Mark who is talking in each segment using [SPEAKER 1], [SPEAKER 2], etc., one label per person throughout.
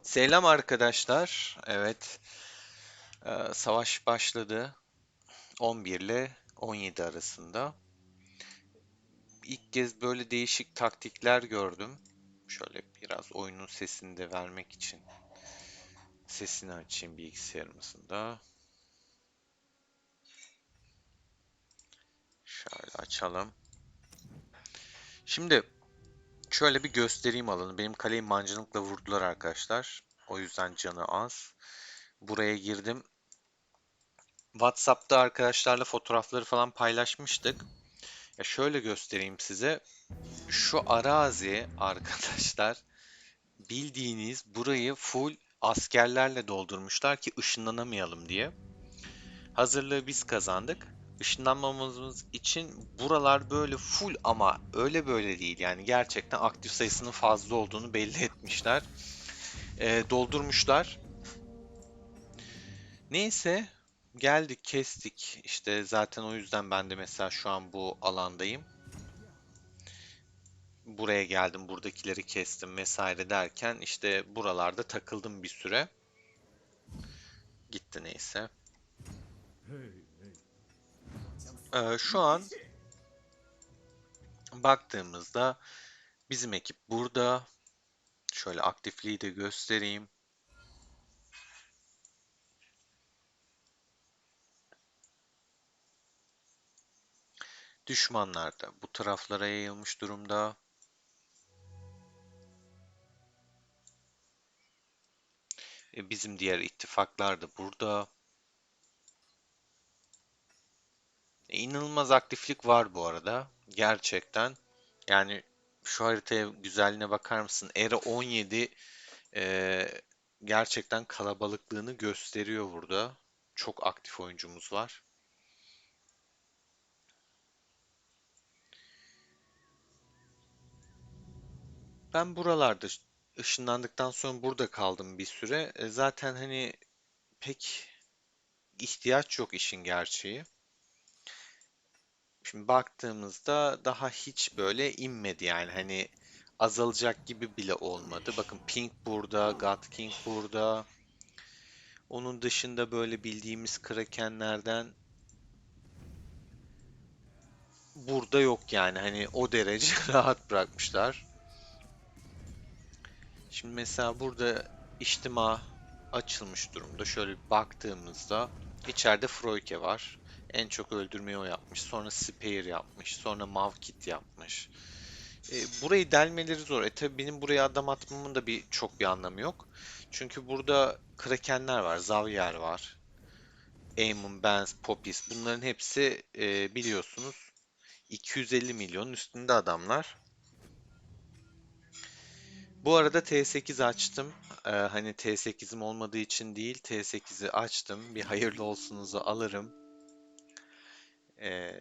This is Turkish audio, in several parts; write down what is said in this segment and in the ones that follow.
[SPEAKER 1] Selam arkadaşlar. Evet, savaş başladı. 11 ile 17 arasında. İlk kez böyle değişik taktikler gördüm. Şöyle biraz oyunun sesini de vermek için sesini açayım bilgisayarımızın da. Şöyle açalım. Şimdi şöyle bir göstereyim alanı. Benim kaleyi mancınıkla vurdular arkadaşlar. O yüzden canı az. Buraya girdim. WhatsApp'ta arkadaşlarla fotoğrafları falan paylaşmıştık. Ya şöyle göstereyim size. Şu arazi arkadaşlar bildiğiniz burayı full askerlerle doldurmuşlar ki ışınlanamayalım diye. Hazırlığı biz kazandık. Işınlanmamamız için buralar böyle full ama öyle böyle değil. Yani gerçekten aktif sayısının fazla olduğunu belli etmişler. Doldurmuşlar. Neyse geldik kestik. İşte zaten o yüzden ben de mesela şu an bu alandayım. Buraya geldim, buradakileri kestim vesaire derken işte buralarda takıldım bir süre. Gitti neyse. Şu an baktığımızda bizim ekip burada. Şöyle aktifliği de göstereyim. Düşmanlar da bu taraflara yayılmış durumda. Bizim diğer ittifaklar da burada. İnanılmaz aktiflik var bu arada. Gerçekten. Yani şu haritaya güzelliğine bakar mısın? Era 17 gerçekten kalabalıklığını gösteriyor burada. Çok aktif oyuncumuz var. Ben buralarda ışınlandıktan sonra burada kaldım bir süre. Zaten hani pek ihtiyaç yok işin gerçeği. Şimdi baktığımızda daha hiç böyle inmedi yani hani azalacak gibi bile olmadı. Bakın Pink burada, God King burada. Onun dışında böyle bildiğimiz Krakenlerden burada yok yani hani o derece rahat bırakmışlar. Şimdi mesela burada içtima açılmış durumda. Şöyle bir baktığımızda içeride Froike var. En çok öldürmeyi o yapmış. Sonra Spear yapmış. Sonra Mavkit yapmış. Burayı delmeleri zor. Tabi benim buraya adam atmamın da çok bir anlamı yok. Çünkü burada Krakenler var. Xayah var. Aemon, Bans, Popis. Bunların hepsi biliyorsunuz 250 milyonun üstünde adamlar. Bu arada T8 açtım. Hani T8'im olmadığı için değil, T8'i açtım. Bir hayırlı olsunuzu alırım.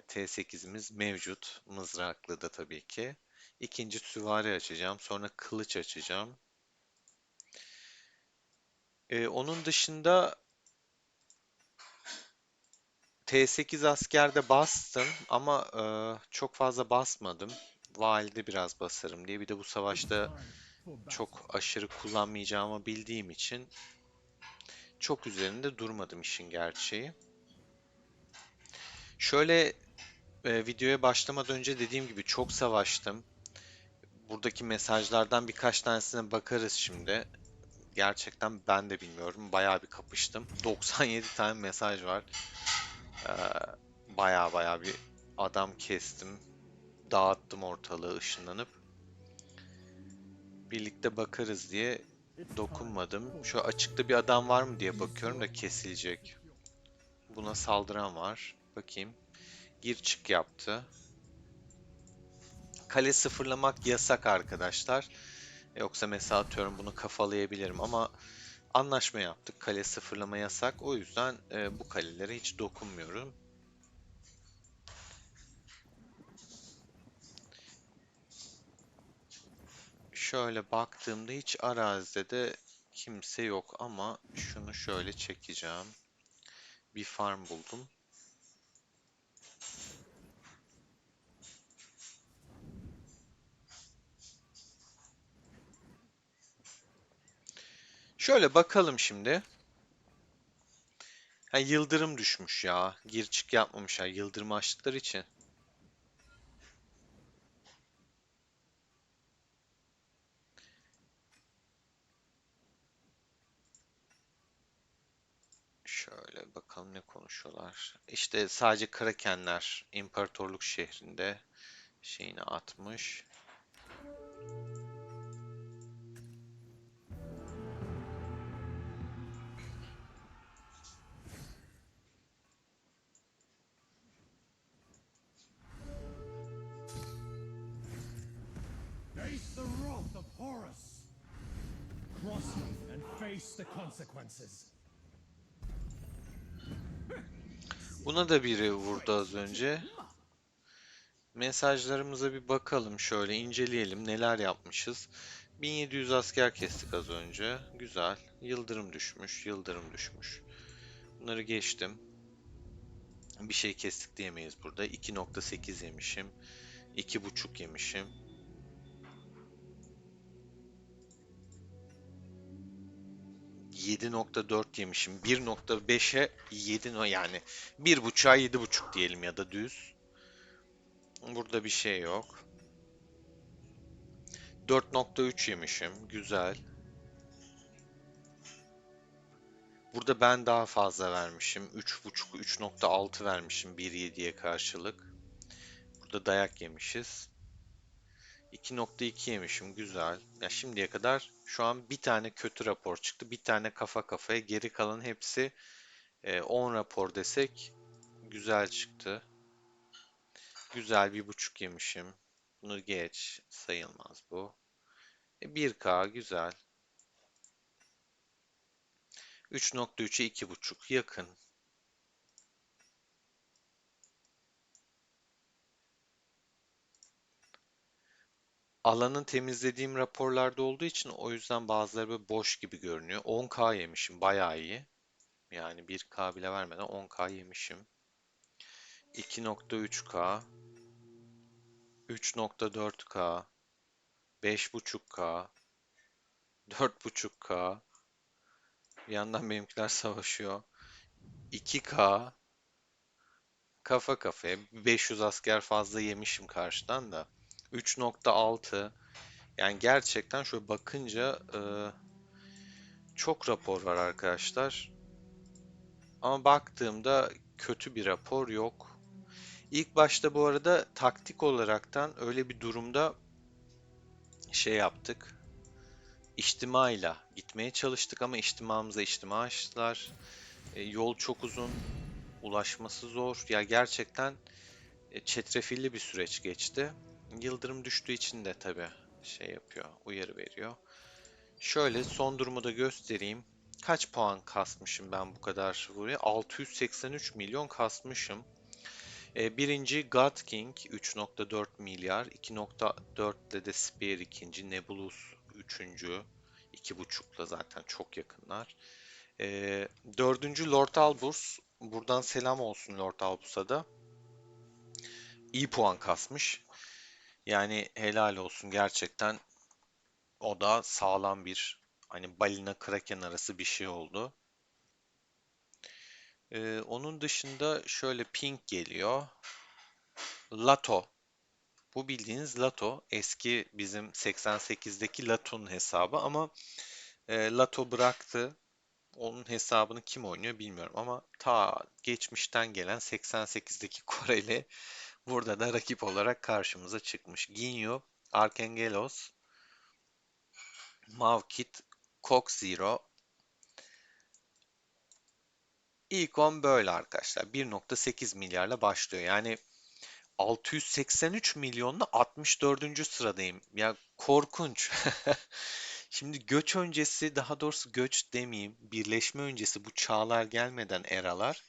[SPEAKER 1] T8'imiz mevcut. Mızraklı da tabii ki. İkinci süvari açacağım. Sonra kılıç açacağım. Onun dışında T8 askerde bastım ama çok fazla basmadım. Valide biraz basarım diye. Bir de bu savaşta çok aşırı kullanmayacağımı bildiğim için çok üzerinde durmadım işin gerçeği. Şöyle videoya başlamadan önce dediğim gibi çok savaştım. Buradaki mesajlardan birkaç tanesine bakarız şimdi. Gerçekten ben de bilmiyorum. Bayağı bir kapıştım. 97 tane mesaj var. Ee, bayağı bir adam kestim. Dağıttım ortalığı ışınlanıp. Birlikte bakarız diye dokunmadım. Şu açıkta bir adam var mı diye bakıyorum da kesilecek. Buna saldıran var. Bakayım. Gir çık yaptı. Kale sıfırlamak yasak arkadaşlar. Yoksa mesela atıyorum bunu kafalayabilirim ama anlaşma yaptık. Kale sıfırlama yasak. O yüzden bu kalelere hiç dokunmuyorum. Şöyle baktığımda hiç arazide de kimse yok ama şunu şöyle çekeceğim. Bir farm buldum. Şöyle bakalım şimdi. Ha, yıldırım düşmüş ya. Gir çık yapmamışlar. Yıldırım açtıkları için. Şöyle bakalım ne konuşuyorlar. İşte sadece Krakenler İmparatorluk şehrinde şeyini atmış.
[SPEAKER 2] Face the wrath of Horus! Cross me and face the consequences.
[SPEAKER 1] Buna da biri vurdu az önce. Mesajlarımıza bir bakalım şöyle inceleyelim neler yapmışız. 1700 asker kestik az önce. Güzel. Yıldırım düşmüş, yıldırım düşmüş. Bunları geçtim. Bir şey kestik diyemeyiz burada. 2.8 yemişim. 2.5 yemişim. 7.4 yemişim. 1.5'e 7 yani 1.5'a 7.5 diyelim ya da düz. Burada bir şey yok. 4.3 yemişim. Güzel. Burada ben daha fazla vermişim. 3.5, 3.6 vermişim 1.7'ye karşılık. Burada dayak yemişiz. 2.2 yemişim. Güzel. Ya şimdiye kadar şu an bir tane kötü rapor çıktı. Bir tane kafa kafaya. Geri kalan hepsi 10 rapor desek güzel çıktı. Güzel 1.5 yemişim. Bunu geç. Sayılmaz bu. 1K güzel. 3.3'e 2.5 yakın. Alanın temizlediğim raporlarda olduğu için o yüzden bazıları böyle boş gibi görünüyor. 10K yemişim bayağı iyi. Yani 1K bile vermeden 10K yemişim. 2.3K, 3.4K, 5.5K, 4.5K. Bir yandan benimkiler savaşıyor. 2K, kafa kafaya 500 asker fazla yemişim karşıdan da. 3.6. Yani gerçekten şöyle bakınca çok rapor var arkadaşlar. Ama baktığımda kötü bir rapor yok. İlk başta bu arada taktik olaraktan öyle bir durumda şey yaptık. İçtimayla gitmeye çalıştık ama içtimamıza içtima açtılar. Yol çok uzun, ulaşması zor. Ya gerçekten çetrefilli bir süreç geçti. Yıldırım düştüğü için de tabii şey yapıyor, uyarı veriyor. Şöyle son durumu da göstereyim. Kaç puan kasmışım ben bu kadar buraya? 683 milyon kasmışım. Birinci God King 3.4 milyar, 2.4'le de Spear ikinci, Nebulus üçüncü, 2.5'la zaten çok yakınlar. Dördüncü Lord Albus, buradan selam olsun Lord Albus'a da. İyi puan kasmış. Yani helal olsun gerçekten o da sağlam bir hani balina kraken arası bir şey oldu. Onun dışında şöyle ping geliyor. Lato. Bu bildiğiniz Lato. Eski bizim 88'deki Lato'nun hesabı ama Lato bıraktı. Onun hesabını kim oynuyor bilmiyorum ama ta geçmişten gelen 88'deki Koreli burada da rakip olarak karşımıza çıkmış. Ginyu, Arkangelos, Mavkit, Cock Zero. İlk 10 böyle arkadaşlar. 1.8 milyarla başlıyor. Yani 683 milyonla 64. sıradayım. Ya korkunç. Şimdi göç öncesi, daha doğrusu göç demeyeyim, birleşme öncesi bu çağlar gelmeden eralar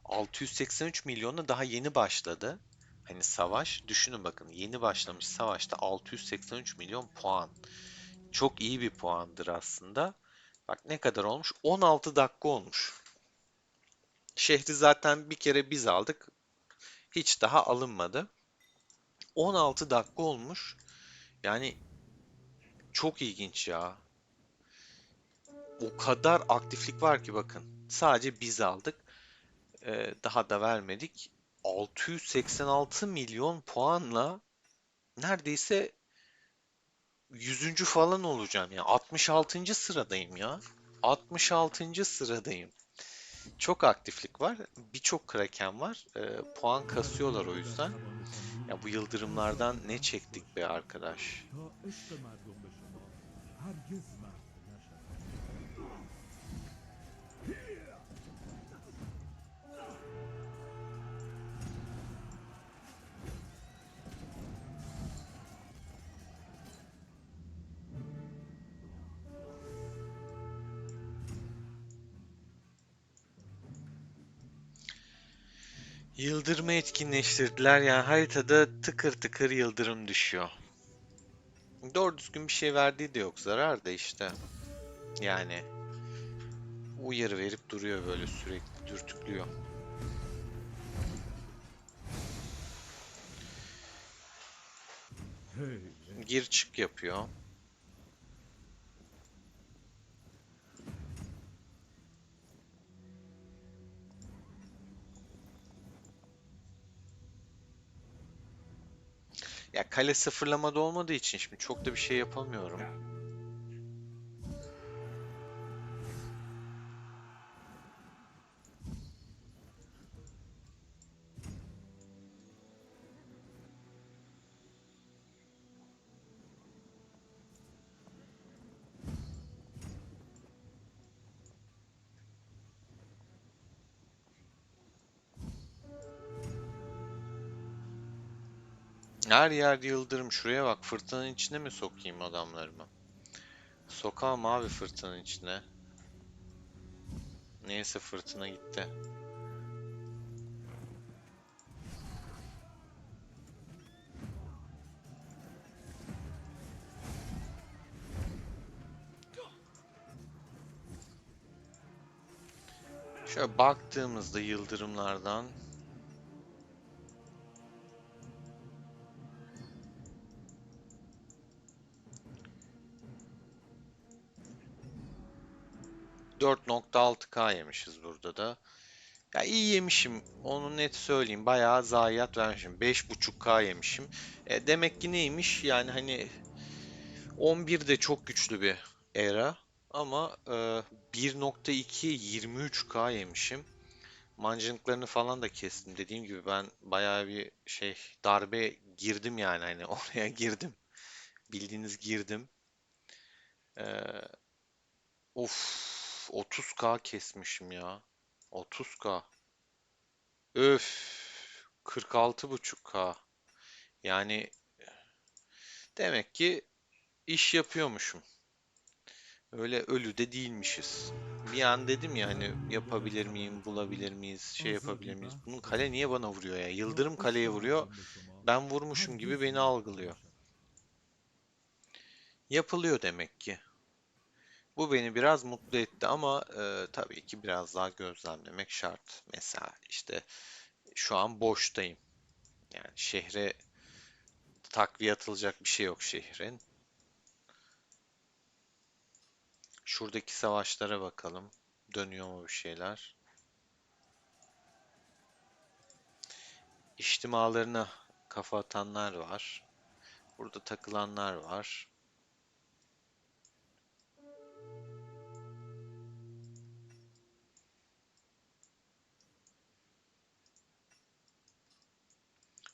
[SPEAKER 1] 683 milyonla daha yeni başladı. Hani savaş, düşünün bakın yeni başlamış savaşta 683 milyon puan. Çok iyi bir puandır aslında. Bak ne kadar olmuş? 16 dakika olmuş. Şehri zaten bir kere biz aldık. Hiç daha alınmadı. 16 dakika olmuş. Yani çok ilginç ya. O kadar aktiflik var ki bakın. Sadece biz aldık. Daha da vermedik. 686 milyon puanla neredeyse 100. falan olacağım ya. 66. sıradayım ya. 66. sıradayım. Çok aktiflik var. Birçok kraken var. Puan kasıyorlar o yüzden. Ya bu yıldırımlardan ne çektik be arkadaş. Yıldırımı etkinleştirdiler. Yani haritada tıkır tıkır yıldırım düşüyor. Doğru düzgün bir şey verdiği de yok. Zarar da işte. Yani uyarı verip duruyor böyle sürekli dürtüklüyor. Gir çık yapıyor. Ya kale sıfırlamada olmadığı için şimdi çok da bir şey yapamıyorum. Her yer yıldırım. Şuraya bak, fırtınanın içine mi sokayım adamlarımı? Sokamam abi fırtınanın içine. Neyse fırtına gitti. Şöyle baktığımızda yıldırımlardan 4.6K yemişiz burada da. Ya iyi yemişim. Onu net söyleyeyim. Bayağı zayiat vermişim. 5.5K yemişim. Demek ki neymiş? Yani hani 11 de çok güçlü bir era. Ama 1.2 23K yemişim. Mancınıklarını falan da kestim. Dediğim gibi ben bayağı bir şey darbe girdim yani hani oraya girdim. Bildiğiniz girdim. Ee, of 30K kesmişim ya. 30K. Öf 46.5K. Yani demek ki iş yapıyormuşum. Öyle ölü de değilmişiz. Bir an dedim ya hani yapabilir miyim, bulabilir miyiz, şey yapabilir miyiz? Bunun kale niye bana vuruyor ya? Yıldırım kaleye vuruyor. Ben vurmuşum gibi beni algılıyor. Yapılıyor demek ki. Bu beni biraz mutlu etti ama tabii ki biraz daha gözlemlemek şart. Mesela işte şu an boştayım. Yani şehre takviye atılacak bir şey yok şehrin. Şuradaki savaşlara bakalım. Dönüyor mu bir şeyler? İçtimalarına kafa atanlar var. Burada takılanlar var.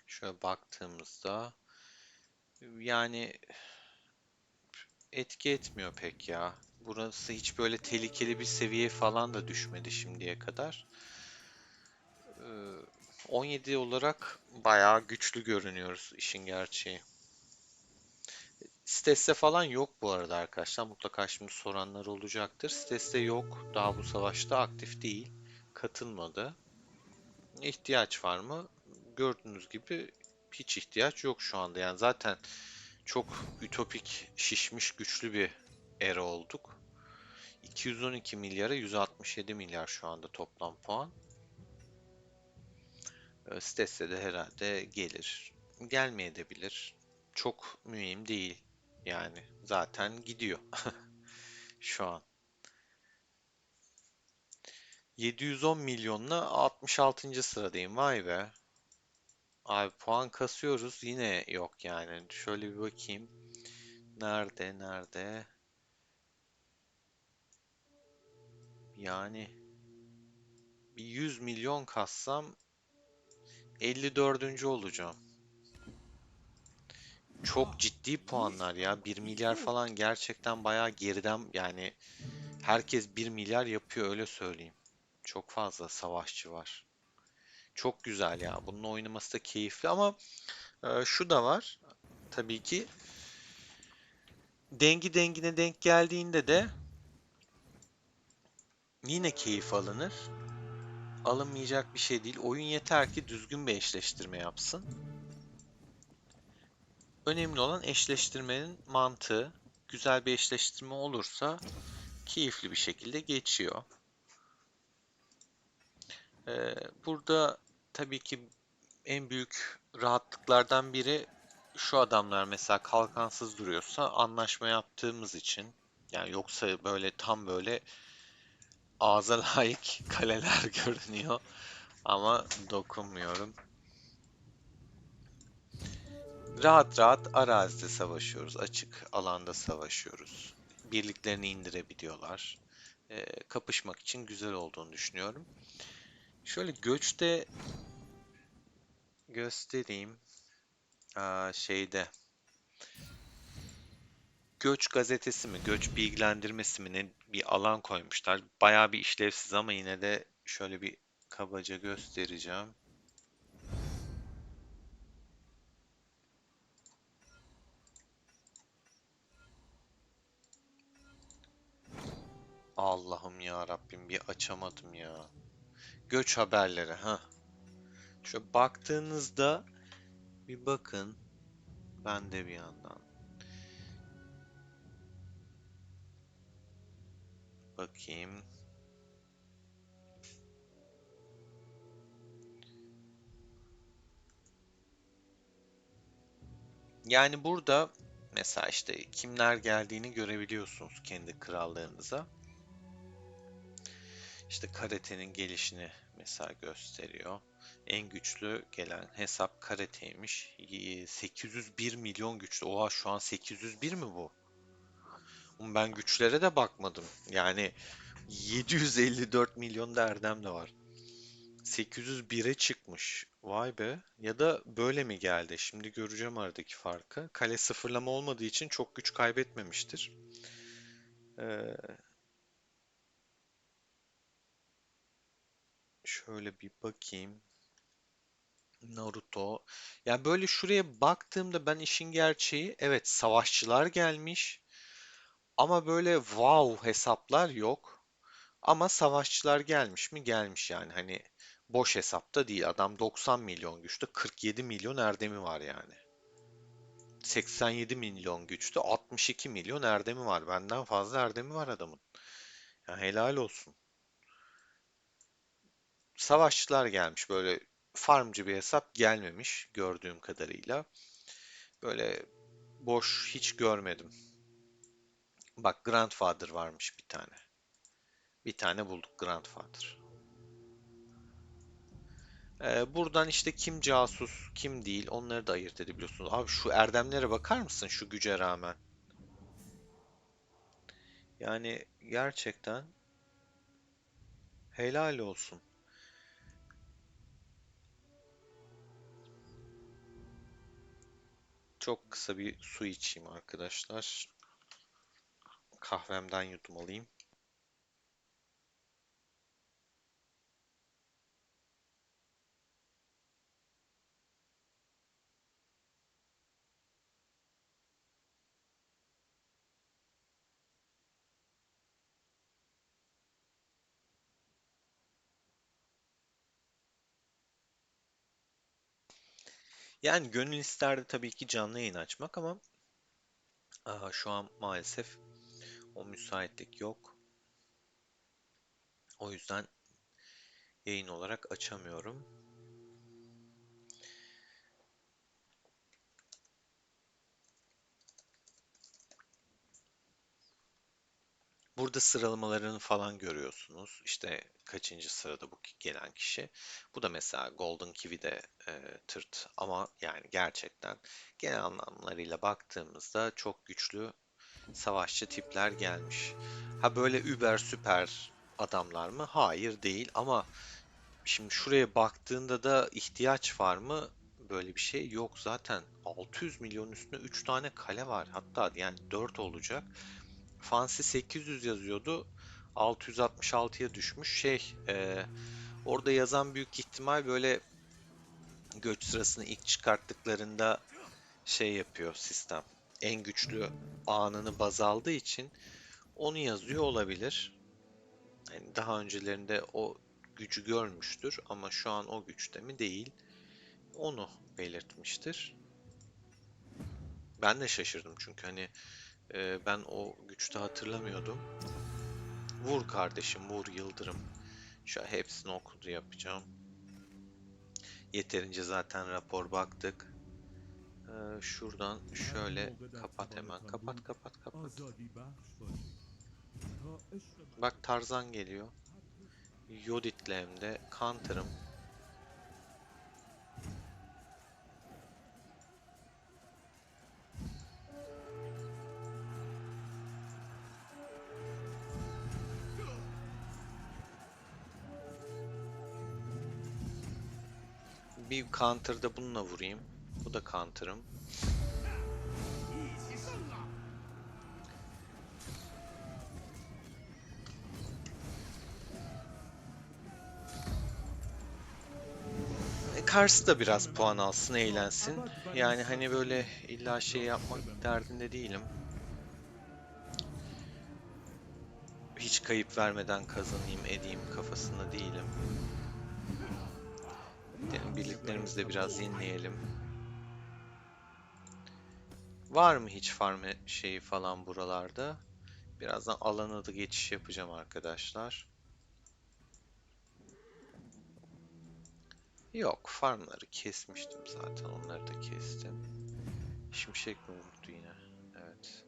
[SPEAKER 1] Şöyle baktığımızda yani etki etmiyor pek ya. Burası hiç böyle tehlikeli bir seviye falan da düşmedi şimdiye kadar. 17 olarak bayağı güçlü görünüyoruz işin gerçeği. Steste falan yok bu arada arkadaşlar. Mutlaka şimdi soranlar olacaktır. Steste yok. Daha bu savaşta aktif değil. Katılmadı. İhtiyaç var mı? Gördüğünüz gibi hiç ihtiyaç yok şu anda. Yani zaten çok ütopik, şişmiş, güçlü bir era olduk. 212 milyara 167 milyar şu anda toplam puan. Stesse de herhalde gelir. Gelmeyebilir. Çok mühim değil. Yani zaten gidiyor şu an. 710 milyonla 66. sıradayım. Vay be. Abi puan kasıyoruz yine yok yani. Şöyle bir bakayım. Nerede nerede? Yani bir 100 milyon kassam 54. olacağım. Çok ciddi puanlar ya. 1 milyar falan gerçekten bayağı geriden yani herkes 1 milyar yapıyor öyle söyleyeyim. Çok fazla savaşçı var. Çok güzel ya. Bunun oynaması da keyifli ama şu da var. Tabii ki dengi dengine denk geldiğinde de yine keyif alınır. Alınmayacak bir şey değil. Oyun yeter ki düzgün bir eşleştirme yapsın. Önemli olan eşleştirmenin mantığı. Güzel bir eşleştirme olursa keyifli bir şekilde geçiyor. Burada tabii ki en büyük rahatlıklardan biri şu adamlar mesela kalkansız duruyorsa anlaşma yaptığımız için yani yoksa böyle tam böyle ağza layık kaleler görünüyor ama dokunmuyorum. Rahat rahat arazide savaşıyoruz, açık alanda savaşıyoruz. Birliklerini indirebiliyorlar. Kapışmak için güzel olduğunu düşünüyorum. Şöyle göçte göstereyim. Şeyde Göç gazetesi mi, göç bilgilendirmesi mi ne bir alan koymuşlar. Bayağı bir işlevsiz ama yine de şöyle bir kabaca göstereceğim. Allah'ım ya Rabbim bir açamadım ya. Göç haberleri ha. Şöyle baktığınızda bir bakın. Ben de bir yandan bakayım. Yani burada mesela işte kimler geldiğini görebiliyorsunuz kendi krallığınıza. İşte karate'nin gelişini mesela gösteriyor. En güçlü gelen hesap karate'ymiş. 801 milyon güçlü. Oha şu an 801 mi bu? Ben güçlere de bakmadım. Yani 754 milyon da Erdem de var. 801'e çıkmış. Vay be. Ya da böyle mi geldi? Şimdi göreceğim aradaki farkı. Kale sıfırlama olmadığı için çok güç kaybetmemiştir. Ee, şöyle bir bakayım. Naruto. Yani böyle şuraya baktığımda ben işin gerçeği evet savaşçılar gelmiş ama böyle wow hesaplar yok. Ama savaşçılar gelmiş mi? Gelmiş yani hani boş hesapta değil. Adam 90 milyon güçte 47 milyon erdemi var yani. 87 milyon güçte 62 milyon erdemi var. Benden fazla erdemi var adamın. Ya helal olsun. Savaşçılar gelmiş böyle farmcı bir hesap gelmemiş gördüğüm kadarıyla. Böyle boş hiç görmedim. Bak Grandfather varmış bir tane. Bir tane bulduk Grandfather. Buradan işte kim casus, kim değil onları da ayırt edebiliyorsunuz. Abi şu erdemlere bakar mısın şu güce rağmen? Yani gerçekten helal olsun. Çok kısa bir su içeyim arkadaşlar. Kahvemden yudum alayım. Yani gönül isterdi tabii ki canlı yayın açmak ama şu an maalesef o müsaitlik yok. O yüzden yayın olarak açamıyorum. Burada sıralamalarını falan görüyorsunuz. İşte kaçıncı sırada bu gelen kişi. Bu da mesela Golden Kiwi'de tırt. Ama yani gerçekten genel anlamlarıyla baktığımızda çok güçlü savaşçı tipler gelmiş. Ha böyle über süper adamlar mı? Hayır değil ama şimdi şuraya baktığında da ihtiyaç var mı? Böyle bir şey yok zaten. 600 milyon üstüne 3 tane kale var. Hatta yani 4 olacak. Fancy 800 yazıyordu. 666'ya düşmüş. Orada yazan büyük ihtimal böyle göç sırasını ilk çıkarttıklarında şey yapıyor sistem. En güçlü anını baz aldığı için onu yazıyor olabilir. Yani daha öncelerinde o gücü görmüştür ama şu an o güçte mi değil. Onu belirtmiştir. Ben de şaşırdım çünkü hani ben o güçte hatırlamıyordum. Vur kardeşim vur yıldırım. Şu hepsini okudu yapacağım. Yeterince zaten rapor baktık. Şuradan şöyle kapat hemen. Kapat kapat kapat. Bak Tarzan geliyor. Yodit'le hem de Counter'ım. Bir Counter'da bununla vurayım. Bu da Counter'ım. Karşı da biraz puan alsın, eğlensin. Yani hani böyle illa şey yapmak derdinde değilim. Hiç kayıp vermeden kazanayım, edeyim kafasında değilim. Gidelim birliklerimizi de biraz yenileyelim. Var mı hiç farm şeyi falan buralarda? Birazdan alana da geçiş yapacağım arkadaşlar. Yok, farmları kesmiştim zaten. Onları da kestim. Şimşek mi vurdu yine? Evet.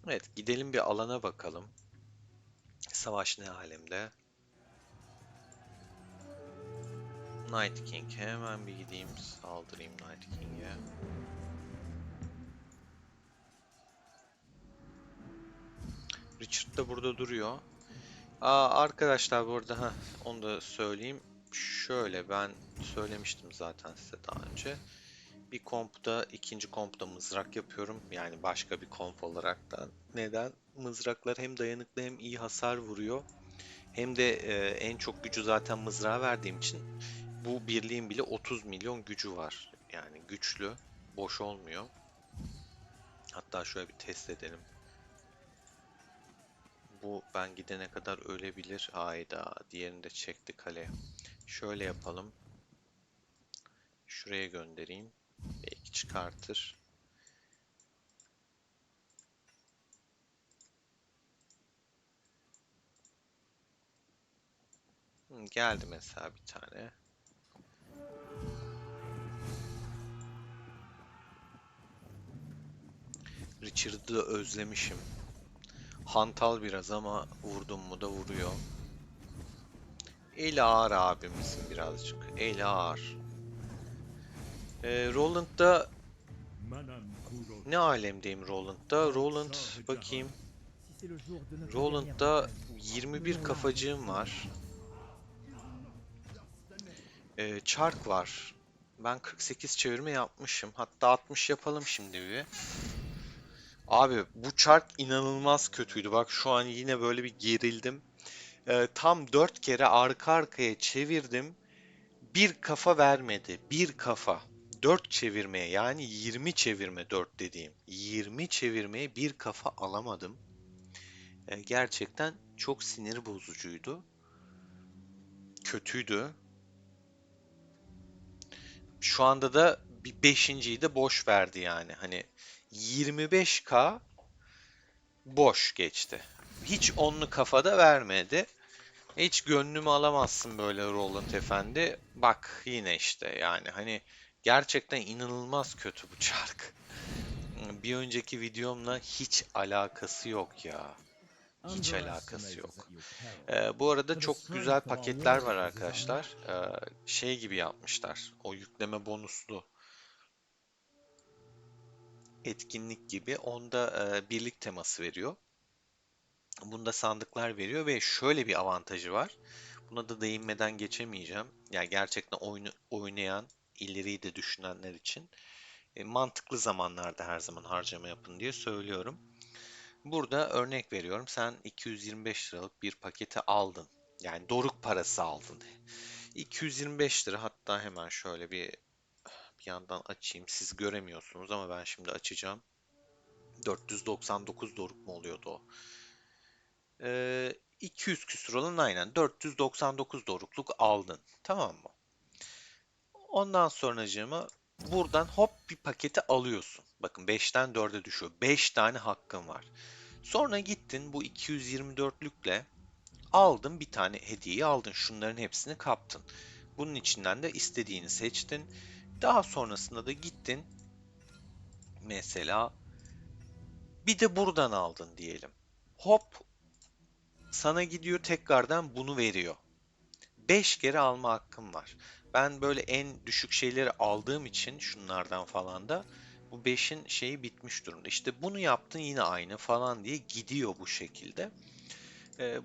[SPEAKER 1] Evet, gidelim bir alana bakalım. Savaş ne alemde? Night King. Hemen bir gideyim, saldırayım Night King'e. Richard da burada duruyor. Arkadaşlar bu arada onu da söyleyeyim. Şöyle ben söylemiştim zaten size daha önce. Bir kompta, ikinci kompta mızrak yapıyorum. Yani başka bir komp olarak da. Neden? Mızraklar hem dayanıklı hem iyi hasar vuruyor. Hem de en çok gücü zaten mızrağa verdiğim için bu birliğin bile 30 milyon gücü var. Yani güçlü, boş olmuyor. Hatta şöyle bir test edelim. Bu ben gidene kadar ölebilir. Hayda, diğerini de çekti kale. Şöyle yapalım. Şuraya göndereyim. Belki çıkartır. Geldi mesela bir tane. Richard'ı özlemişim. Hantal biraz ama vurdum mu da vuruyor. Eli ağır abimizin birazcık. Eli ağır. Roland'da ne alemdeyim Roland'da? Roland bakayım. Roland'da 21 kafacığım var. Çark var. Ben 48 çevirme yapmışım. Hatta 60 yapalım şimdi bir. Abi bu çark inanılmaz kötüydü. Bak şu an yine böyle bir gerildim. Tam 4 kere arka arkaya çevirdim. Bir kafa vermedi. Bir kafa. 4 çevirmeye yani 20 çevirme 4 dediğim. 20 çevirmeye bir kafa alamadım. Gerçekten çok sinir bozucuydu. Kötüydü. Şu anda da bir beşinciyi de boş verdi yani. Hani 25k boş geçti. Hiç onlu kafada vermedi. Hiç gönlümü alamazsın böyle Roland Efendi. Bak yine işte yani hani Gerçekten inanılmaz kötü bu çark. Bir önceki videomla hiç alakası yok ya. Hiç alakası
[SPEAKER 2] Underestimate us
[SPEAKER 1] yok.
[SPEAKER 2] at your peril.
[SPEAKER 1] Bu arada
[SPEAKER 2] For the
[SPEAKER 1] çok güzel
[SPEAKER 2] strength of our
[SPEAKER 1] paketler var
[SPEAKER 2] warriors is
[SPEAKER 1] arkadaşlar.
[SPEAKER 2] unmatched.
[SPEAKER 1] Şey gibi yapmışlar. O yükleme bonuslu etkinlik gibi. Onda birlik teması veriyor. Bunda sandıklar veriyor ve şöyle bir avantajı var. Buna da değinmeden geçemeyeceğim. Yani gerçekten oyunu oynayan, ileriyi de düşünenler için mantıklı zamanlarda her zaman harcama yapın diye söylüyorum. Burada örnek veriyorum. Sen 225 liralık bir paketi aldın. Yani doruk parası aldın. 225 lira, hatta hemen şöyle bir yandan açayım. Siz göremiyorsunuz ama ben şimdi açacağım. 499 doruk mu oluyordu o? 200 küsur olan, aynen 499 dorukluk aldın. Tamam mı? Ondan sonracığıma buradan hop bir paketi alıyorsun. Bakın 5'ten 4'e düşüyor. 5 tane hakkın var. Sonra gittin bu 224'lükle aldın, bir tane hediyeyi aldın. Şunların hepsini kaptın. Bunun içinden de istediğini seçtin. Daha sonrasında da gittin mesela bir de buradan aldın diyelim. Hop, sana gidiyor tekrardan bunu veriyor. 5 kere alma hakkım var. Ben böyle en düşük şeyleri aldığım için şunlardan falan da bu 5'in şeyi bitmiş durumda. İşte bunu yaptın yine aynı falan diye gidiyor bu şekilde.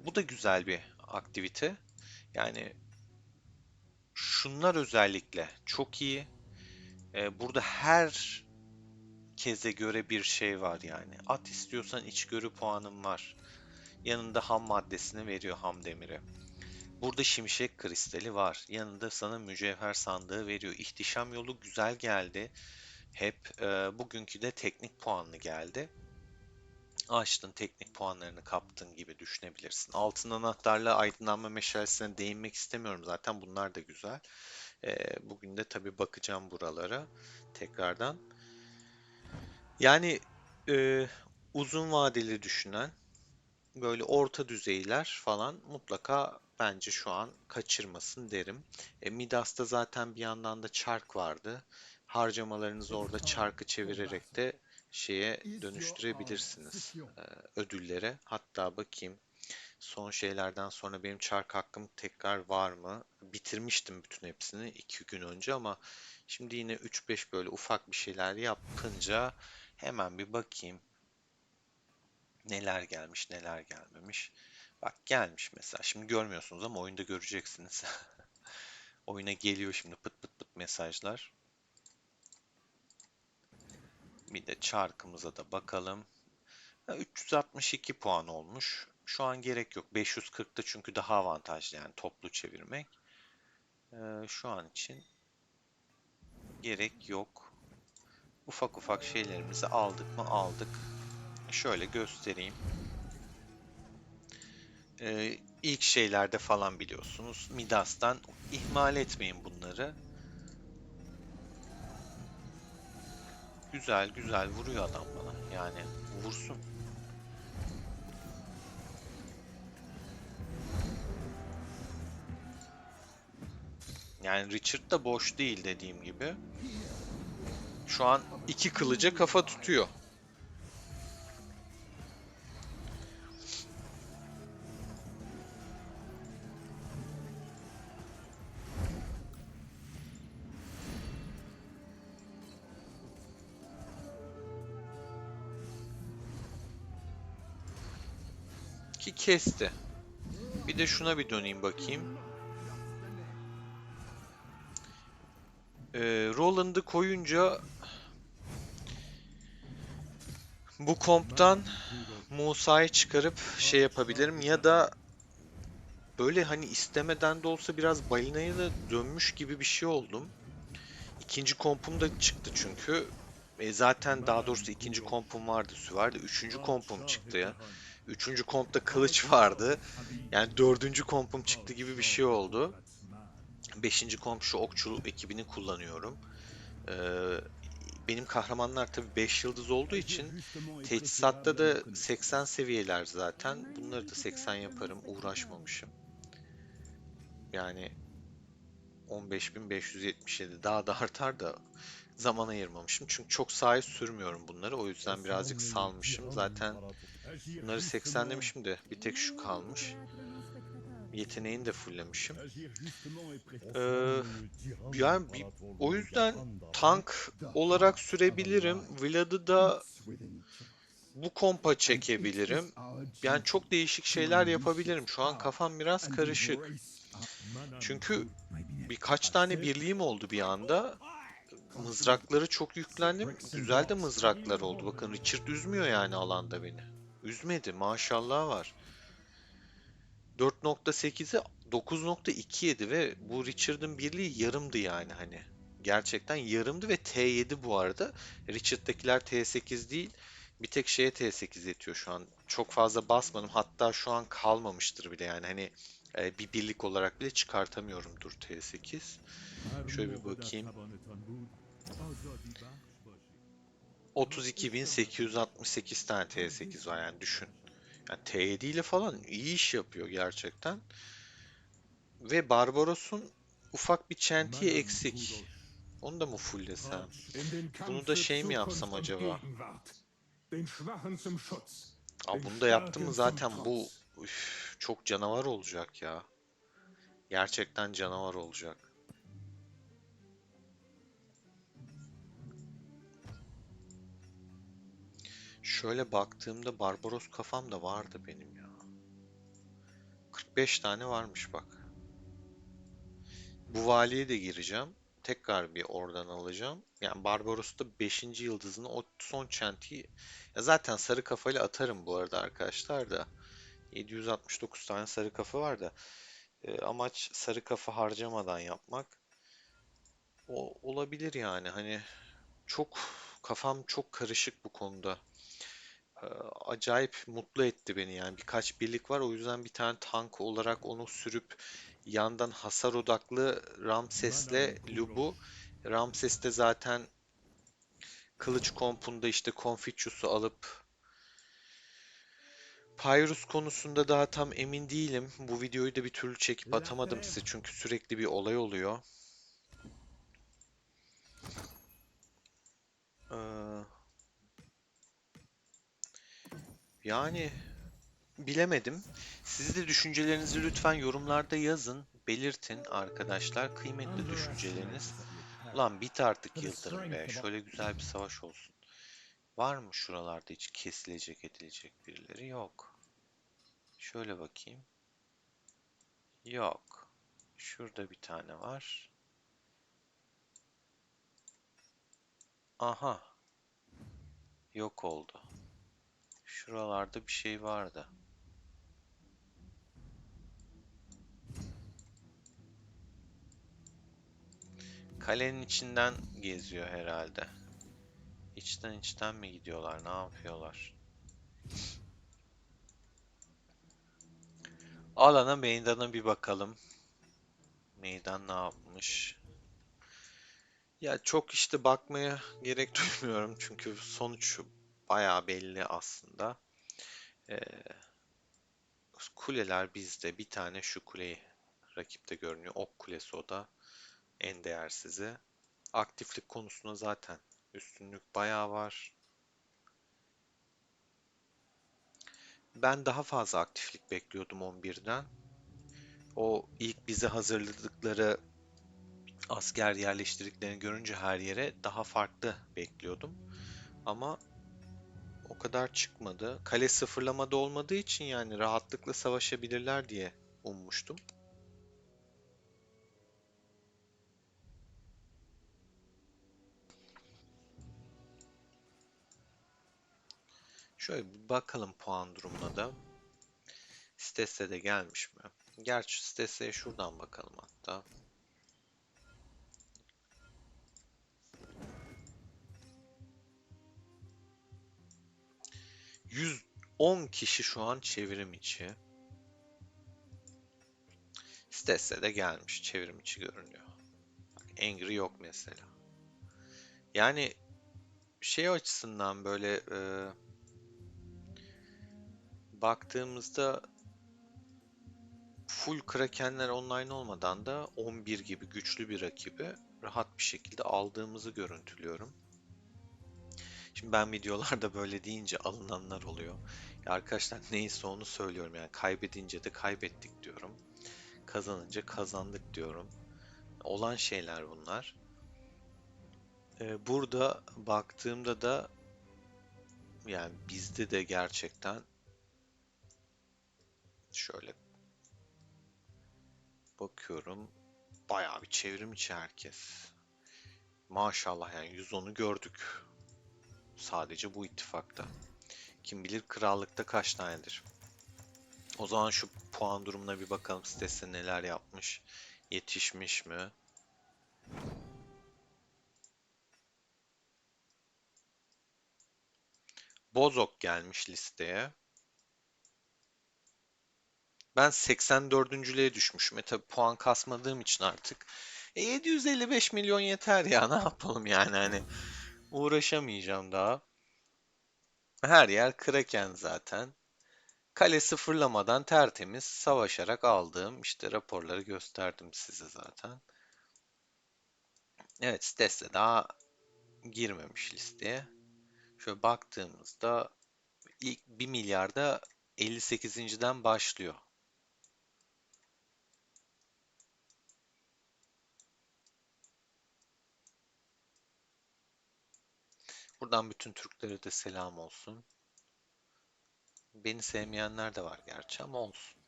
[SPEAKER 1] Bu da güzel bir aktivite. Yani şunlar özellikle çok iyi. Burada her keze göre bir şey var yani. At istiyorsan içgörü puanın var. Yanında ham maddesini veriyor, ham demiri. Burada şimşek kristali var. Yanında sana mücevher sandığı veriyor. İhtişam yolu güzel geldi. Hep bugünkü de teknik puanlı geldi. Açtın, teknik puanlarını kaptın gibi düşünebilirsin. Altın anahtarla aydınlanma meşalesine değinmek istemiyorum. Zaten bunlar da güzel. Bugün de tabii bakacağım buralara tekrardan. Yani e, uzun vadeli düşünen, böyle orta düzeyler falan mutlaka bence şu an kaçırmasın derim. Midas'ta zaten bir yandan da çark vardı. Harcamalarınızı
[SPEAKER 2] It is
[SPEAKER 1] orada
[SPEAKER 2] time
[SPEAKER 1] çarkı
[SPEAKER 2] for
[SPEAKER 1] çevirerek
[SPEAKER 2] battle.
[SPEAKER 1] de şeye
[SPEAKER 2] Is your army
[SPEAKER 1] dönüştürebilirsiniz
[SPEAKER 2] secure?
[SPEAKER 1] ödüllere. Hatta bakayım, son şeylerden sonra benim çark hakkım tekrar var mı? Bitirmiştim bütün hepsini 2 gün önce ama şimdi yine 3-5 böyle ufak bir şeyler yapınca hemen bir bakayım. Neler gelmiş, neler gelmemiş. Bak gelmiş mesela. Şimdi görmüyorsunuz ama oyunda göreceksiniz. Oyuna geliyor şimdi pıt pıt pıt mesajlar. Bir de çarkımıza da bakalım. 362 puan olmuş. Şu an gerek yok. 540'ta çünkü daha avantajlı yani toplu çevirmek. Şu an için gerek yok. Ufak ufak şeylerimizi aldık mı? Aldık. Şöyle göstereyim. İlk şeylerde falan biliyorsunuz. Midas'tan ihmal etmeyin bunları. Güzel güzel vuruyor adam bana. Yani vursun. Yani Richard da boş değil dediğim gibi. Şu an iki kılıca kafa tutuyor. Ki kesti. Bir de şuna bir döneyim bakayım. Roland'ı koyunca bu komptan
[SPEAKER 2] Man who will
[SPEAKER 1] Musa'yı çıkarıp şey yapabilirim ya da böyle hani istemeden de olsa biraz balinaya da dönmüş gibi bir şey oldum. İkinci kompum da çıktı çünkü. Zaten daha
[SPEAKER 2] man
[SPEAKER 1] doğrusu
[SPEAKER 2] who
[SPEAKER 1] ikinci
[SPEAKER 2] will
[SPEAKER 1] kompum vardı, süvardi. Üçüncü kompum
[SPEAKER 2] answer
[SPEAKER 1] çıktı
[SPEAKER 2] his
[SPEAKER 1] ya.
[SPEAKER 2] hunt.
[SPEAKER 1] Üçüncü kompta
[SPEAKER 2] Fight
[SPEAKER 1] kılıç
[SPEAKER 2] well
[SPEAKER 1] vardı.
[SPEAKER 2] and
[SPEAKER 1] Yani
[SPEAKER 2] eat.
[SPEAKER 1] dördüncü kompum çıktı
[SPEAKER 2] How
[SPEAKER 1] gibi bir
[SPEAKER 2] shall
[SPEAKER 1] şey
[SPEAKER 2] we call
[SPEAKER 1] oldu.
[SPEAKER 2] that man?
[SPEAKER 1] Beşinci komp şu okçu ekibini kullanıyorum. Ee, Benim kahramanlar tabii 5 yıldız olduğu
[SPEAKER 2] Et je
[SPEAKER 1] için
[SPEAKER 2] justement et
[SPEAKER 1] teçhizatta
[SPEAKER 2] préférable à ma
[SPEAKER 1] da 80
[SPEAKER 2] connaissance.
[SPEAKER 1] seviyeler zaten. Bunları da 80 yaparım. Uğraşmamışım. Yani 15.577 daha da artar da zaman ayırmamışım. Çünkü çok sahip sürmüyorum bunları. O yüzden birazcık salmışım. Zaten bunları 80 demişim de bir tek şu kalmış. Yeteneğini de fulllemişim. Ee, yani o yüzden tank olarak sürebilirim. Vlad'ı da bu kompa çekebilirim. Yani çok değişik şeyler yapabilirim. Şu an kafam biraz karışık. Çünkü birkaç tane birliğim oldu bir anda. Mızrakları çok yüklendim. Güzel de mızraklar oldu. Bakın Richard üzmüyor yani alanda beni. Üzmedi. Maşallah var. 4.8'e 9.27 ve bu Richard'ın birliği yarımdı yani hani. Gerçekten yarımdı ve T7 bu arada. Richard'dakiler T8 değil. Bir tek şeye T8 yetiyor şu an. Çok fazla basmadım. Hatta şu an kalmamıştır bile yani. Hani bir birlik olarak bile çıkartamıyorumdur T8. Şöyle bir bakayım. 32.868 tane T8 var yani düşün. Yani T7 ile falan iyi iş yapıyor gerçekten. Ve Barbaros'un ufak bir çentiği eksik. Onu da mı fulllesem?
[SPEAKER 2] In den
[SPEAKER 1] Bunu
[SPEAKER 2] Kampf
[SPEAKER 1] da
[SPEAKER 2] für
[SPEAKER 1] şey mi
[SPEAKER 2] Zukunft
[SPEAKER 1] yapsam
[SPEAKER 2] und
[SPEAKER 1] acaba?
[SPEAKER 2] Gegenwart. Den Schwachen zum Schutz.
[SPEAKER 1] Aa,
[SPEAKER 2] Den
[SPEAKER 1] bunu da yaptım mı
[SPEAKER 2] Starken zum
[SPEAKER 1] zaten bu
[SPEAKER 2] Trotz.
[SPEAKER 1] çok canavar olacak ya. Gerçekten canavar olacak. Şöyle baktığımda Barbaros kafam da vardı benim ya. 45 tane varmış bak. Bu valiye de gireceğim. Tekrar bir oradan alacağım. Yani Barbaros'ta 5. yıldızını o son çentiyi ya zaten sarı kafayla atarım bu arada arkadaşlar da. 769 tane sarı kafa var da amaç sarı kafa harcamadan yapmak. O olabilir yani hani çok kafam çok karışık bu konuda. E, acayip mutlu etti beni yani birkaç birlik var o yüzden bir tane tank olarak onu sürüp yandan hasar odaklı Ramses'le Lub'u Ramses'te zaten kılıç kompunda işte Confucius'u alıp Pyrus konusunda daha tam emin değilim. Bu videoyu da bir türlü çekip
[SPEAKER 2] La
[SPEAKER 1] atamadım
[SPEAKER 2] terre.
[SPEAKER 1] size çünkü sürekli bir olay oluyor. Ee, yani bilemedim. Siz de düşüncelerinizi lütfen yorumlarda yazın. Belirtin arkadaşlar. Kıymetli düşünceleriniz.
[SPEAKER 2] Underestimate your power.
[SPEAKER 1] Ulan bit artık
[SPEAKER 2] For the
[SPEAKER 1] Yıldırım be.
[SPEAKER 2] strength of our...
[SPEAKER 1] Şöyle güzel bir savaş olsun. Var mı şuralarda hiç kesilecek edilecek birileri? Yok. Şöyle bakayım. Yok. Şurada bir tane var. Aha. Yok oldu. Şuralarda bir şey vardı. Kalenin içinden geziyor herhalde. İçten içten mi gidiyorlar? Ne yapıyorlar? Alana meydana bir bakalım. Meydan ne yapmış? Ya çok işte bakmaya gerek duymuyorum çünkü sonuç bayağı belli aslında. Ee, kuleler bizde. Bir tane şu kuleyi rakipte görünüyor. Ok kulesi o da en değersizi. Aktiflik konusunda zaten üstünlük bayağı var. Ben daha fazla aktiflik bekliyordum 11'den. O ilk bize hazırladıkları asker yerleştirdiklerini görünce her yere daha farklı bekliyordum. Ama o kadar çıkmadı. Kale sıfırlamada olmadığı için yani rahatlıkla savaşabilirler diye ummuştum. Şöyle bir bakalım puan durumuna da. Stesse de gelmiş mi? Gerçi Stesse'ye şuradan bakalım hatta. 110 kişi şu an çevrim içi. Stesse de gelmiş. Çevrim içi görünüyor. Bak, Angry yok mesela. Yani şey açısından böyle baktığımızda full Krakenler online olmadan da 11 gibi güçlü bir rakibi rahat bir şekilde aldığımızı görüntülüyorum. Şimdi ben videolarda böyle deyince alınanlar oluyor. Ya arkadaşlar neyse onu söylüyorum, yani kaybedince de kaybettik diyorum. Kazanınca kazandık diyorum. Olan şeyler bunlar. Burada baktığımda da yani bizde de gerçekten şöyle bakıyorum, bayağı bir çevrim içi herkes. Maşallah, yani 110'u gördük sadece bu ittifakta. Kim bilir krallıkta kaç tanedir. O zaman şu puan durumuna bir bakalım, sitesi neler yapmış. Yetişmiş mi? Bozok gelmiş listeye. Ben 84'üncülüğe düşmüşüm. Tabi puan kasmadığım için artık. 755 milyon yeter ya, ne yapalım yani, hani uğraşamayacağım daha. Her yer Kraken zaten. Kale sıfırlamadan tertemiz savaşarak aldığım işte raporları gösterdim size zaten. Evet, Stesse daha girmemiş listeye. Şöyle baktığımızda ilk 1 milyarda 58.den başlıyor. Buradan bütün Türklere de selam olsun. Beni sevmeyenler de var gerçi ama olsun.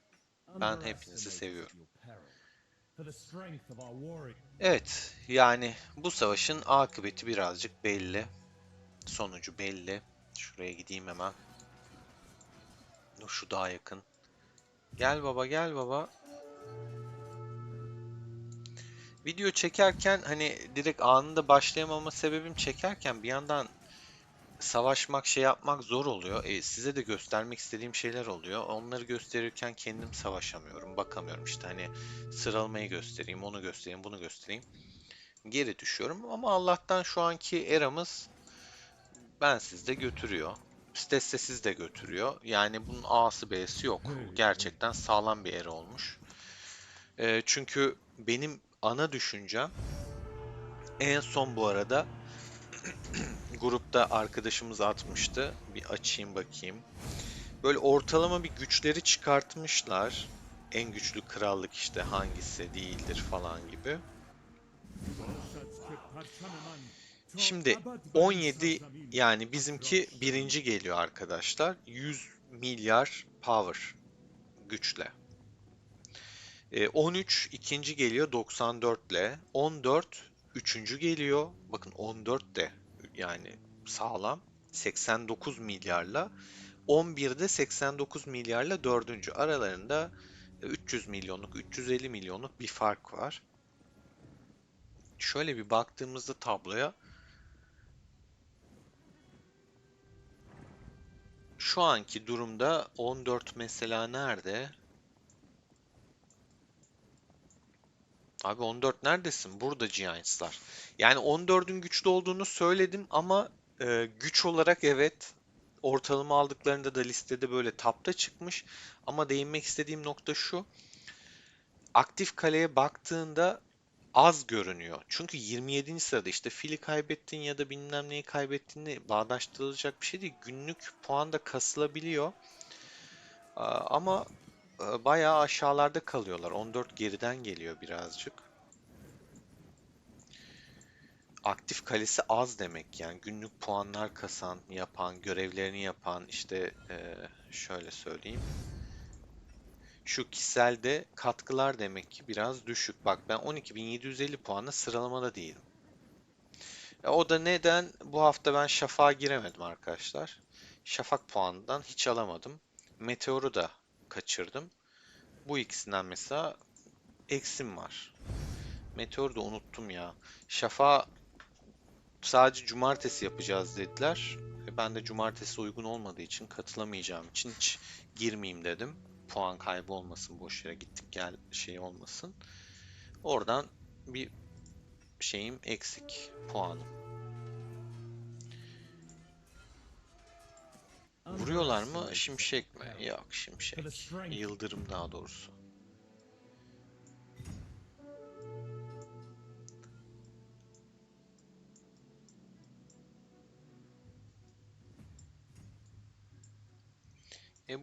[SPEAKER 1] Ben hepinizi
[SPEAKER 2] Underestimate us at
[SPEAKER 1] seviyorum.
[SPEAKER 2] your peril. For the strength of our warrior.
[SPEAKER 1] Evet, yani bu savaşın akıbeti birazcık belli. Sonucu belli. Şuraya gideyim hemen. Dur, şu daha yakın. Gel baba, gel baba. Video çekerken hani direkt anında başlayamama sebebim, çekerken bir yandan savaşmak, şey yapmak zor oluyor. Size de göstermek istediğim şeyler oluyor. Onları gösterirken kendim savaşamıyorum, bakamıyorum. İşte hani sıralamayı göstereyim, onu göstereyim, bunu göstereyim. Geri düşüyorum ama Allah'tan şu anki eramız ben sizde götürüyor. Stesse siz de götürüyor. Yani bunun A'sı B'si yok. Gerçekten sağlam bir era olmuş. Çünkü benim ana düşüncem en son, bu arada grupta arkadaşımız atmıştı. Bir açayım bakayım. Böyle ortalama bir güçleri çıkartmışlar. En güçlü krallık işte hangisi değildir falan gibi. Şimdi 17, yani bizimki birinci geliyor arkadaşlar. 100 milyar power güçle. 13 ikinci geliyor 94 ile. 14 üçüncü geliyor. Bakın 14 de yani sağlam. 89 milyarla. 11'de 89 milyarla dördüncü. Aralarında 300 milyonluk, 350 milyonluk bir fark var. Şöyle bir baktığımızda tabloya, şu anki durumda 14 mesela nerede? Abi 14 neredesin? Burada Giants'lar. Yani 14'ün güçlü olduğunu söyledim ama güç olarak evet, ortalama aldıklarında da listede böyle tapta çıkmış. Ama değinmek istediğim nokta şu. Aktif kaleye baktığında az görünüyor. Çünkü 27. sırada işte fili kaybettin ya da bilmem neyi kaybettiğini bağdaştırılacak bir şey değil. Günlük puan da kasılabiliyor. Ama bayağı aşağılarda kalıyorlar. 14 geriden geliyor birazcık. Aktif kalesi az demek, yani günlük puanlar kasan, yapan, görevlerini yapan, işte şöyle söyleyeyim. Şu kişiselde katkılar demek ki biraz düşük. Bak ben 12.750 puanla sıralamada değilim. O da neden? Bu hafta ben Şafak'a giremedim arkadaşlar. Şafak puanından hiç alamadım. Meteor'u da kaçırdım. Bu ikisinden mesela eksim var. Meteor'u da unuttum ya. Şafak sadece cumartesi yapacağız dediler. Ben de cumartesi uygun olmadığı için, katılamayacağım için hiç girmeyeyim dedim. Puan kaybı olmasın, boş yere gittik gel şey olmasın. Oradan bir şeyim eksik, puanım. Vuruyorlar mı? Şimşek mi? Yok, şimşek. Yıldırım daha doğrusu.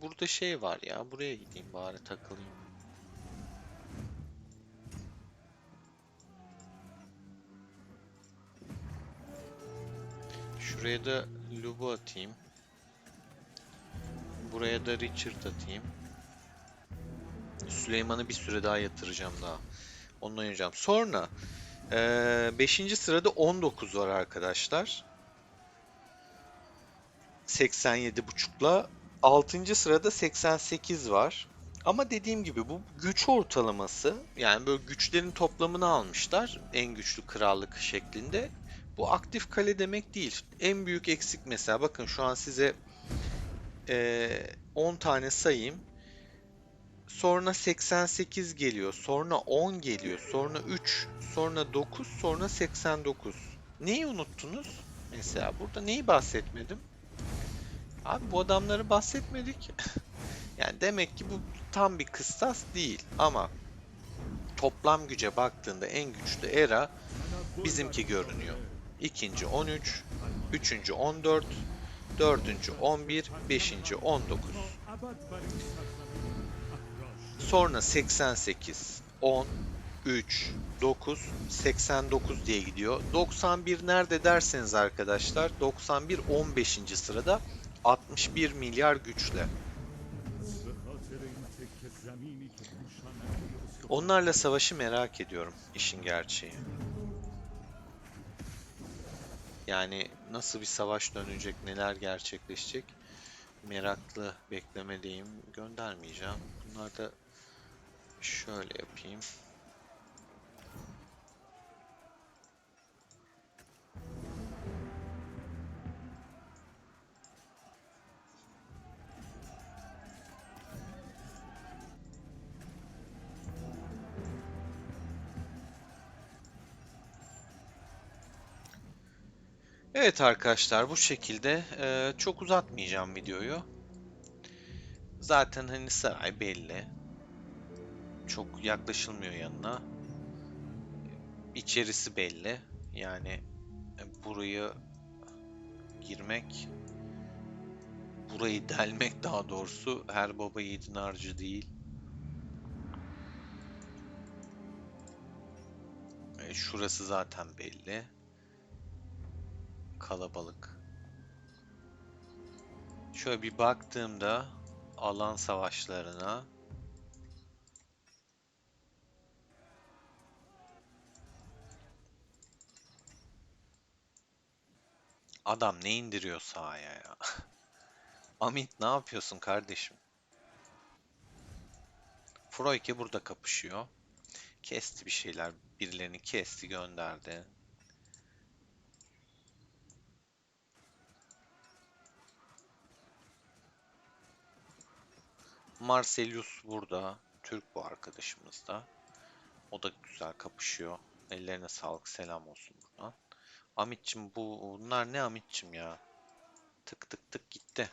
[SPEAKER 1] Burada şey var ya. Buraya gideyim bari takılayım. Şuraya da Lub'u atayım. Buraya da Richard atayım. Süleyman'ı bir süre daha yatıracağım daha. Onunla oynayacağım. Sonra 5. sırada 19 var arkadaşlar. 87,5'la. 6. sırada 88 var. Ama dediğim gibi bu güç ortalaması, yani böyle güçlerin toplamını almışlar en güçlü krallık şeklinde. Bu aktif kale demek değil. En büyük eksik mesela bakın şu an size 10 tane sayayım. Sonra 88 geliyor. Sonra 10 geliyor. Sonra 3. Sonra 9. Sonra 89. Neyi unuttunuz? Mesela burada neyi bahsetmedim? Abi bu adamları bahsetmedik. Yani demek ki bu tam bir kıstas değil. Ama toplam güce baktığında en güçlü era bizimki görünüyor. İkinci 13. Üçüncü 14. Dördüncü 11. Beşinci 19. Sonra 88, 10, 3, 9, 89 diye gidiyor. 91 nerede derseniz arkadaşlar, 91 15. sırada 61 milyar güçle. Onlarla savaşı merak ediyorum işin gerçeği. Yani nasıl bir savaş dönecek, neler gerçekleşecek meraklı beklemedeyim. Göndermeyeceğim. Bunları da şöyle yapayım. Evet arkadaşlar bu şekilde çok uzatmayacağım videoyu. Zaten hani saray belli. Çok yaklaşılmıyor yanına. İçerisi belli. Yani burayı girmek, burayı delmek daha doğrusu her baba yiğidin harcı değil. Şurası zaten belli. Kalabalık. Şöyle bir baktığımda alan savaşlarına adam ne indiriyor sahaya ya? Amit ne yapıyorsun kardeşim? Froike burada kapışıyor. Kesti bir şeyler. Birilerini kesti gönderdi. Marcelius burada. Türk bu arkadaşımız da. O da güzel kapışıyor. Ellerine sağlık, selam olsun buradan. Amitçim bunlar ne Amitçim ya? Tık tık tık gitti.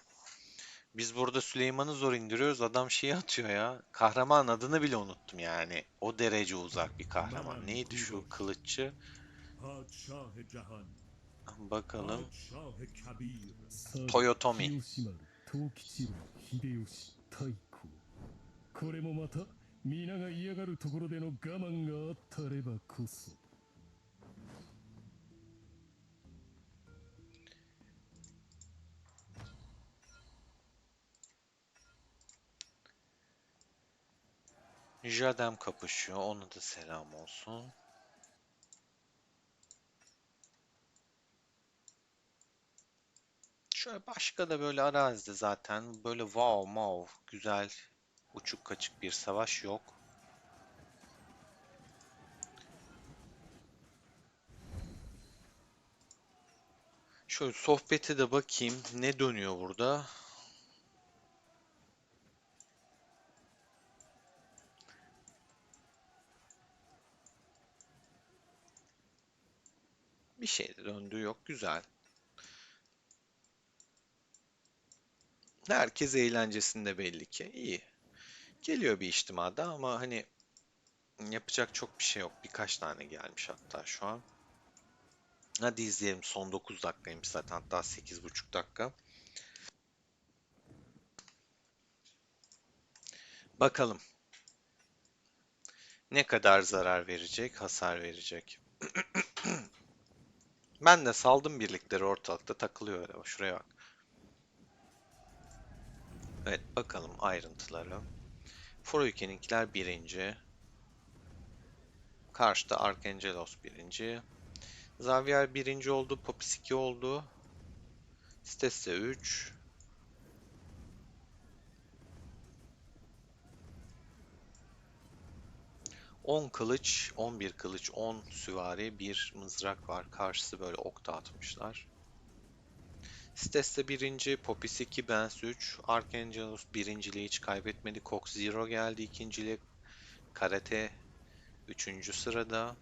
[SPEAKER 1] Biz burada Süleyman'ı zor indiriyoruz. Adam şeyi atıyor ya. Kahraman adını bile unuttum yani. O derece uzak bir kahraman. Neydi şu kılıççı? Bakalım.
[SPEAKER 2] 佐渡
[SPEAKER 1] Toyotomi.
[SPEAKER 2] 清盛藤吉郎秀吉太閤これもまた皆が嫌がるところでの我慢があったればこそ
[SPEAKER 1] Jadem kapışıyor. Ona da selam olsun. Şöyle başka da böyle arazide zaten böyle wow wow güzel uçuk kaçık bir savaş yok. Şöyle sohbete de bakayım ne dönüyor burada. Bir şey de döndüğü yok. Güzel. Herkes eğlencesinde belli ki. İyi. Geliyor bir içtimada ama hani yapacak çok bir şey yok. Birkaç tane gelmiş hatta şu an. Hadi izleyelim. Son 9 dakikaymış zaten. Hatta 8,5 dakika. Bakalım ne kadar zarar verecek, hasar verecek. Ben de saldım birlikleri ortalıkta takılıyor öyle. Şuraya bak. Evet bakalım ayrıntıları. Furuike'ninkiler birinci. Karşıda Arkangelos birinci. Xavier birinci oldu. Popis 2 oldu. Stesse 3. 10 kılıç, 11 kılıç, 10 süvari, bir mızrak var. Karşısı böyle ok dağıtmışlar. Stesse birinci, Popis 2, Benz 3. Arkangelos birinciliği hiç kaybetmedi. Cox Zero geldi ikincilik. Karate üçüncü sırada.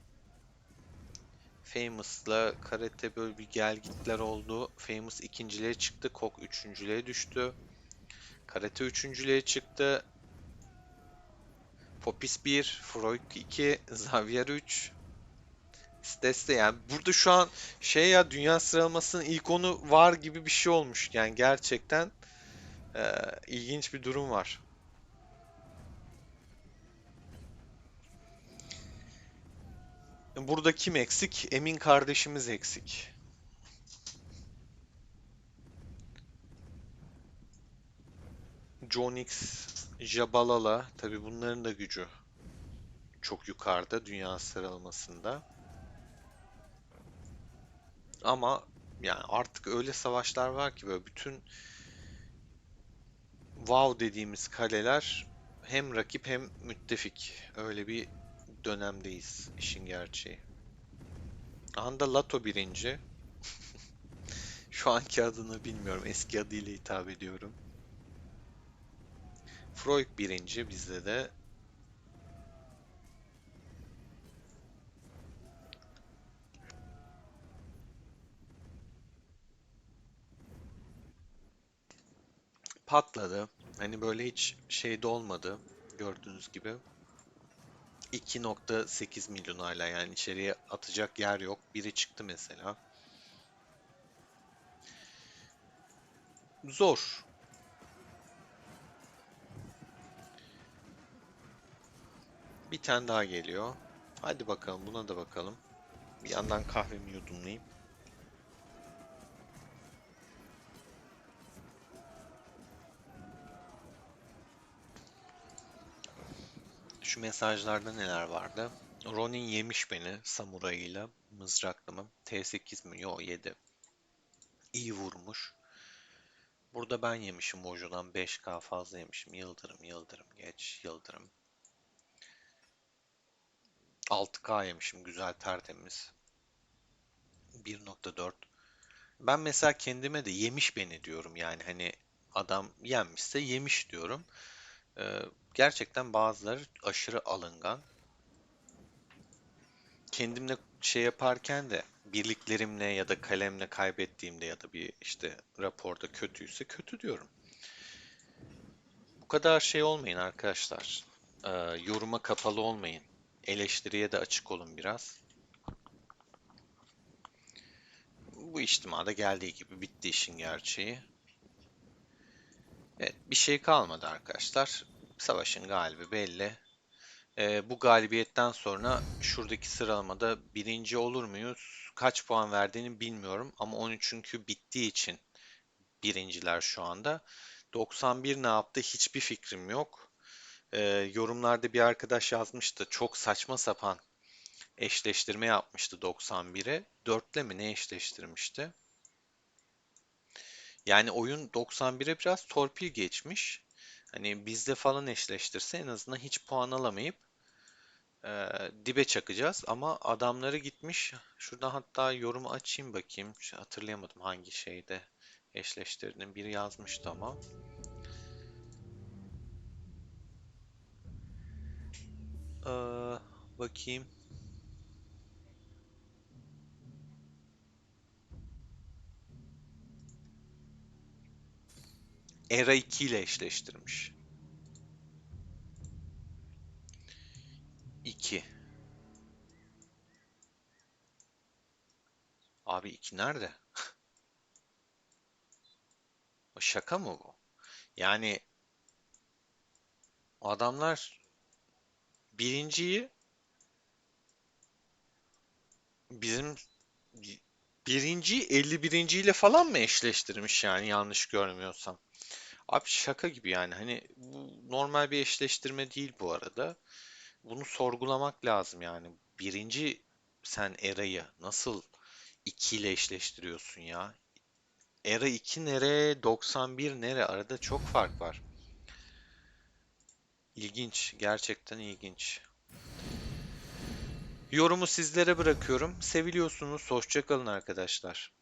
[SPEAKER 1] Famous'la Karate böyle bir gel gitler oldu. Famous ikinciliğe çıktı. Cox üçüncülüğe düştü. Karate üçüncülüğe çıktı. Popis 1, Freud 2, Xavier 3. Steste yani burada şu an şey ya dünya sıralamasının ilk onu var gibi bir şey olmuş. Yani gerçekten ilginç bir durum var. Burada kim eksik? Emin kardeşimiz eksik. Jonix, Jabalala tabi bunların da gücü çok yukarıda dünya sıralamasında. Ama yani artık öyle savaşlar var ki böyle bütün wow dediğimiz kaleler hem rakip hem müttefik. Öyle bir dönemdeyiz işin gerçeği. Anda Lato birinci. Şu anki adını bilmiyorum. Eski adıyla hitap ediyorum. Freud birinci bizde de. Patladı. Hani böyle hiç şeyde olmadı. Gördüğünüz gibi. 2.8 milyon hala yani içeriye atacak yer yok. Biri çıktı mesela. Zor. Bir tane daha geliyor. Hadi bakalım buna da bakalım. Bir yandan kahvemi yudumlayayım. Şu mesajlarda neler vardı? Ronin yemiş beni samurayıyla. Mızraklı mı? T8 mi? Yo 7. İyi vurmuş. Burada ben yemişim Mojo'dan 5K fazla yemişim. Yıldırım, yıldırım, geç, yıldırım. 6K yemişim güzel tertemiz. 1.4. Ben mesela kendime de yemiş beni diyorum yani hani adam yenmişse yemiş diyorum. Gerçekten bazıları aşırı alıngan. Kendimle şey yaparken de birliklerimle ya da kalemle kaybettiğimde ya da bir işte raporda kötüyse kötü diyorum. Bu kadar şey olmayın arkadaşlar. Ee, Yoruma kapalı olmayın. Eleştiriye de açık olun biraz. Bu içtimada geldiği gibi bitti işin gerçeği. Evet, bir şey kalmadı arkadaşlar. Savaşın galibi belli. Bu galibiyetten sonra şuradaki sıralamada birinci olur muyuz? Kaç puan verdiğini bilmiyorum ama 13 çünkü bittiği için birinciler şu anda. 91 ne yaptı hiçbir fikrim yok. Yorumlarda bir arkadaş yazmıştı. Çok saçma sapan eşleştirme yapmıştı 91'e. 4'le mi ne eşleştirmişti? Yani oyun 91'e biraz torpil geçmiş. Hani bizde falan eşleştirse en azından hiç puan alamayıp dibe çakacağız. Ama adamları gitmiş. Şuradan hatta yorumu açayım bakayım. Hatırlayamadım hangi şeyde eşleştirdiğini. Biri yazmıştı ama. Ee, Bakayım. Era 2 ile eşleştirmiş. 2. Abi 2 nerede? O şaka mı bu? Yani Adamlar birinciyi bizim birinciyi 51. ile falan mı eşleştirmiş yani yanlış görmüyorsam. Abi şaka gibi yani. Hani bu normal bir eşleştirme değil bu arada. Bunu sorgulamak lazım yani. Birinci sen Era'yı nasıl 2 ile eşleştiriyorsun ya? Era 2 nere, 91 nere? Arada çok fark var. İlginç, gerçekten ilginç. Yorumu sizlere bırakıyorum. Seviliyorsunuz. Hoşça kalın arkadaşlar.